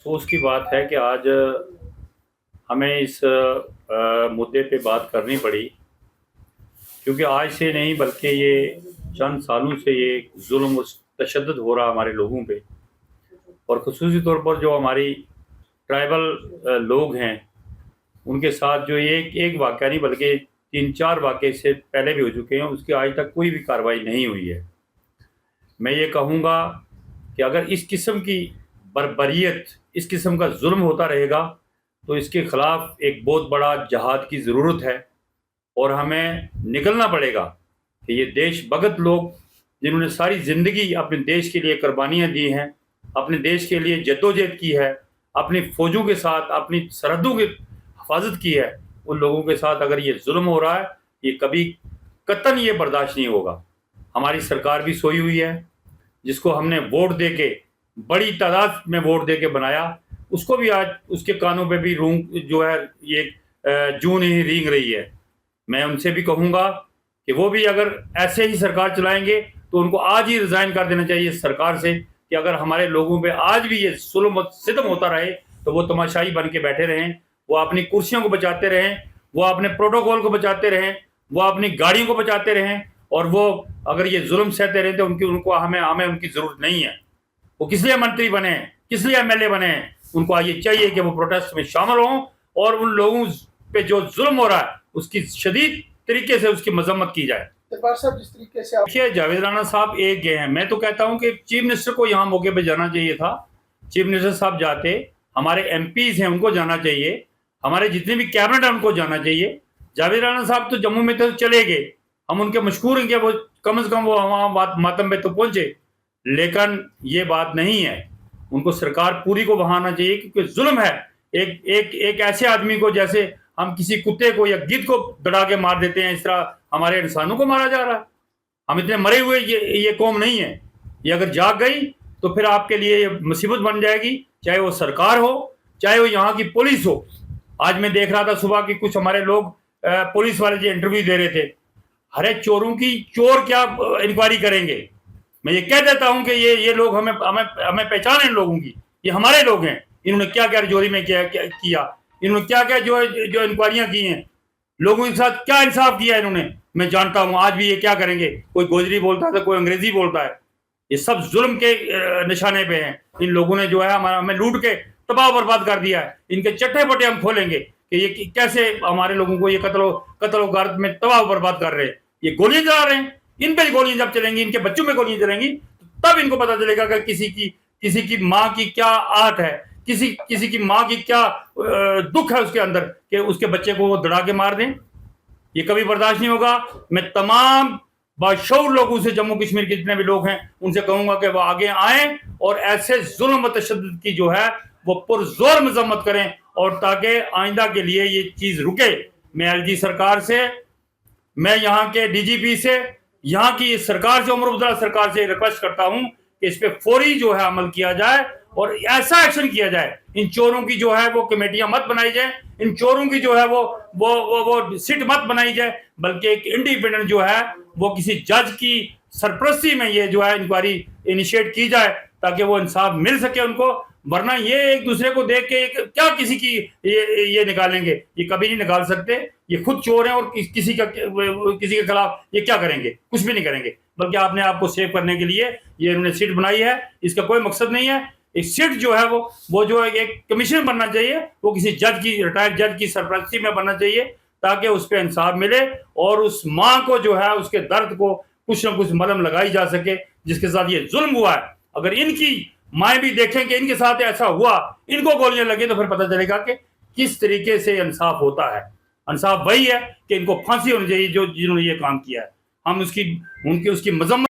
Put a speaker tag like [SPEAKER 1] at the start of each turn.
[SPEAKER 1] अफसोस की बात है कि आज हमें इस मुद्दे पे बात करनी पड़ी, क्योंकि आज से नहीं बल्कि ये चंद सालों से ये जुल्म तशद्दुद हो रहा हमारे लोगों पे। और ख़ुसूसी तौर पर जो हमारी ट्राइबल लोग हैं उनके साथ जो ये एक वाक़या नहीं बल्कि 3-4 वाक़ये इससे पहले भी हो चुके हैं, उसकी आज तक कोई भी कार्रवाई नहीं हुई है। मैं ये कहूँगा कि अगर इस किस्म की बर्बरियत, इस किस्म का जुल्म होता रहेगा तो इसके ख़िलाफ़ एक बहुत बड़ा जहाद की ज़रूरत है। और हमें निकलना पड़ेगा कि ये देशभगत लोग जिन्होंने सारी ज़िंदगी अपने देश के लिए कुर्बानियाँ दी हैं, अपने देश के लिए जद्दोजहद की है, अपनी फ़ौजों के साथ अपनी सरहदों की हिफाजत की है, उन लोगों के साथ अगर ये जुल्म हो रहा है, ये कभी कतई ये बर्दाश्त नहीं होगा। हमारी सरकार भी सोई हुई है, जिसको हमने वोट दे के, बड़ी तादाद में वोट दे के बनाया, उसको भी आज उसके कानों पे भी रूंग जो है ये जूं नहीं रींग रही है। मैं उनसे भी कहूँगा कि वो भी अगर ऐसे ही सरकार चलाएंगे तो उनको आज ही रिज़ाइन कर देना चाहिए इस सरकार से, कि अगर हमारे लोगों पे आज भी ये जुल्म सितम होता रहे तो वो तमाशाई बन के बैठे रहें, वो अपनी कुर्सियों को बचाते रहें, वो अपने प्रोटोकॉल को बचाते रहें, वो अपनी गाड़ियों को बचाते रहें। और वो अगर ये जुल्म सहते रहे तो उनको हमें उनकी ज़रूरत नहीं है। वो किस लिए मंत्री बने हैं, किस लिए एमएलए बने हैं? उनको ये चाहिए कि वो प्रोटेस्ट में शामिल हों और उन लोगों पे जो जुल्म हो रहा है उसकी शदीद तरीके से उसकी मजम्मत की जाए।
[SPEAKER 2] साहब, जिस तरीके से
[SPEAKER 1] देखिए, जावेद राना साहब एक गए हैं, मैं तो कहता हूं कि चीफ मिनिस्टर को यहाँ मौके पे जाना चाहिए था। चीफ मिनिस्टर साहब जाते, हमारे एमपीज हैं उनको जाना चाहिए, हमारे जितने भी कैबिनेट हैं उनको जाना चाहिए। जावेद राना साहब तो जम्मू में तो चले गए, हम उनके मशहूर हैं कि वो कम से कम वो वहाँ मातम पे तो पहुंचे, लेकिन ये बात नहीं है। उनको सरकार पूरी को वहां आना चाहिए, क्योंकि जुल्म है एक ऐसे आदमी को, जैसे हम किसी कुत्ते को या गिद्ध को दड़ा के मार देते हैं, इस तरह हमारे इंसानों को मारा जा रहा है। हम इतने मरे हुए ये कौम नहीं है। ये अगर जाग गई तो फिर आपके लिए ये मुसीबत बन जाएगी, चाहे वो सरकार हो, चाहे वो यहाँ की पुलिस हो। आज मैं देख रहा था सुबह कि कुछ हमारे लोग पुलिस वाले जो इंटरव्यू दे रहे थे, अरे चोरों की चोर क्या इंक्वायरी करेंगे? मैं ये कह देता हूं कि ये लोग हमें पहचान है इन लोगों की, ये हमारे लोग हैं। इन्होंने क्या क्या रजौरी में किया, इन्होंने क्या क्या जो इंक्वायरियां की हैं, लोगों के साथ क्या इंसाफ किया इन्होंने, मैं जानता हूं। आज भी ये क्या करेंगे, कोई गोजरी बोलता है तो कोई अंग्रेजी बोलता है, ये सब जुल्म के निशाने पे हैं। इन लोगों ने जो है हमें लूट के तबाह बर्बाद कर दिया है। इनके चट्टे पट्टे हम खोलेंगे कि ये कैसे हमारे लोगों को ये कत्ल गारत में तबाह बर्बाद कर रहे हैं। ये गोलियां चला रहे हैं, इन पे गोलियां जब चलेंगी, इनके बच्चों में गोलियां चलेंगी, तब इनको पता चलेगा कि किसी की माँ की क्या आहट है, किसी की माँ की क्या दुख है उसके अंदर, कि उसके बच्चे को वो दड़ा के मार दें। ये कभी बर्दाश्त नहीं होगा। मैं तमाम बाशऊर लोगों से, जम्मू कश्मीर के जितने भी लोग हैं, उनसे कहूंगा कि वो आगे आए और ऐसे जुल्म तशद्दुद की जो है वो पुरजोर मजम्मत करें, और ताकि आइंदा के लिए ये चीज रुके। मैं एलजी सरकार से, मैं यहाँ के डीजीपी से, यहाँ की सरकार से, उमर अब्दुल्ला सरकार से रिक्वेस्ट करता हूं कि इस पे फौरी जो है अमल किया जाए और ऐसा एक्शन किया जाए। इन चोरों की जो है वो कमेटियां मत बनाई जाए, इन चोरों की जो है वो सिट मत बनाई जाए, बल्कि एक इंडिपेंडेंट जो है वो किसी जज की सरपरस्ती में ये जो है इंक्वायरी इनिशिएट की जाए, ताकि वो इंसाफ मिल सके उनको। वरना ये एक दूसरे को देख के क्या किसी की ये निकालेंगे, ये कभी नहीं निकाल सकते। ये खुद चोर हैं और किसी के खिलाफ ये क्या करेंगे? कुछ भी नहीं करेंगे, बल्कि आपने आपको सेव करने के लिए ये इन्होंने सीट बनाई है। इसका कोई मकसद नहीं है। एक सीट जो है वो जो एक कमीशन बनना चाहिए, वो किसी जज की, रिटायर्ड जज की सरपरस्ती में बनना चाहिए, ताकि उस पर इंसाफ मिले और उस माँ को जो है उसके दर्द को कुछ ना कुछ मलहम लगाई जा सके, जिसके साथ ये जुल्म हुआ है। अगर इनकी माएँ भी देखें कि इनके साथ ऐसा हुआ, इनको गोलियां लगी, तो फिर पता चलेगा कि किस तरीके से इंसाफ होता है। इंसाफ वही है कि इनको फांसी होनी चाहिए जो जिन्होंने ये काम किया है। हम उसकी मजम्मत